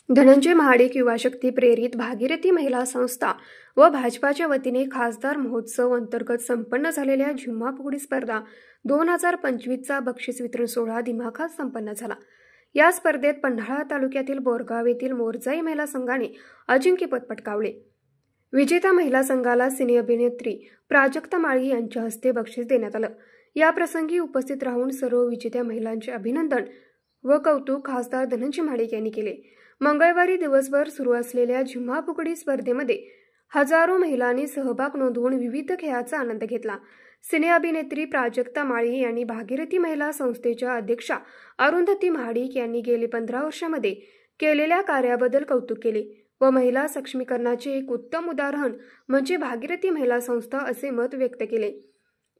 धनंजय महाडिक युवा शक्ती प्रेरित भागीरथी महिला संस्था व भाजपाच्या वतीने खासदार महोत्सव अंतर्गत संपन्न झालेल्या झुम्मा फुगडी स्पर्धा 2025चा बक्षीस वितरण सोहळा दिमाखात संपन्न झाला। या स्पर्धेत पन्हाळा तालुक्यातील बोरगाव येथील मोरजाई महिला संघाने अजिंक्यपद पटकावले। विजेता महिला संघाला सिने अभिनेत्री प्राजक्ता माळी यांच्या हस्ते बक्षीस देण्यात आलं। या प्रसंगी उपस्थित राहून सर्व विजेत्या महिलांचे अभिनंदन व कौतुक खासदार धनंजय महाडिक यांनी केले। मंगळवारी दिवसभर सुरू असलेल्या झुम्मा फुगडी स्पर्धेमध्ये हजारो महिलांनी सहभाग नोंदवून विविध खेळाचा आनंद घेतला। सिने अभिनेत्री प्राजक्ता माळी यांनी भागीरथी महिला संस्थेच्या अध्यक्षा अरुंधती महाडिक यांनी गेली 15 वर्षांमध्ये केलेल्या कार्याबद्दल कौतुक केले व महिला सक्षमीकरणाचे एक उत्तम उदाहरण म्हणजे भागीरथी महिला संस्था असे मत व्यक्त केले।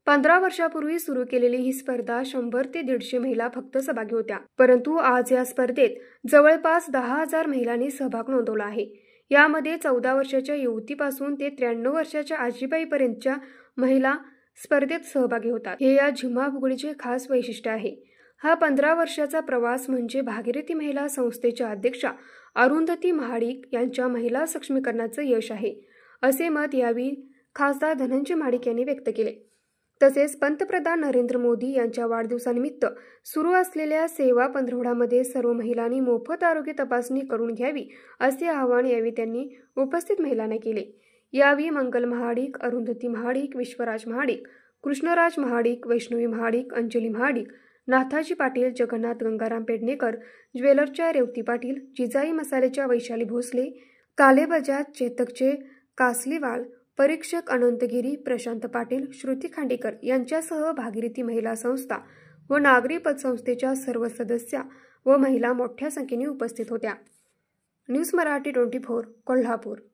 15 वर्षापूर्वी सुरू केलेली ही स्पर्धा 100 ते 150 महिला फक्त सहभागी होत्या, परंतु आज या स्पर्धेत जवळपास 10,000 महिलांनी सहभाग नोंदवला आहे। यामध्ये 14 वर्षाच्या युवतीपासून ते 93 वर्षाच्या आजीबाईपर्यंतच्या महिला स्पर्धेत सहभागी होतात। हे या झुम्मा फुगडीचे खास वैशिष्ट्य आहे। हा 15 वर्षाचा प्रवास म्हणजे भागीरथी महिला संस्थेच्या अध्यक्षा अरुंधती महाडिक यांच्या महिला सक्षमीकरणाचं यश आहे, असे मत यावेळी खासदार धनंजय महाडिक यांनी व्यक्त केले। तसेच पंतप्रधान नरेंद्र मोदी यांच्या वाढदिवसानिमित्त सुरू असलेल्या सेवा पंधरवड्यामध्ये सर्व महिलांनी मोफत आरोग्य तपासणी करून घ्यावी असे आवाहन यावेळी त्यांनी उपस्थित महिलांना केले। यावेळी मंगल महाडिक, अरुंधती महाडिक, विश्वराज महाडिक, कृष्णराज महाडिक, वैष्णवी महाडिक, अंजली महाडिक, नाथाजी पाटील, जगन्नाथ गंगाराम पेडणेकर, ज्वेलरच्या रेवती पाटील, जिजाई मसालेच्या वैशाली भोसले, काले बजाज चेतकचे कासलीवाल, परीक्षक अनंतगिरी, प्रशांत पाटील, श्रुती खांडेकर यांच्यासह भागीरथी महिला संस्था व नागरी पतसंस्थेच्या सर्व सदस्या व महिला मोठ्या संख्येने उपस्थित होत्या। न्यूज मराठी 24 कोल्हापूर।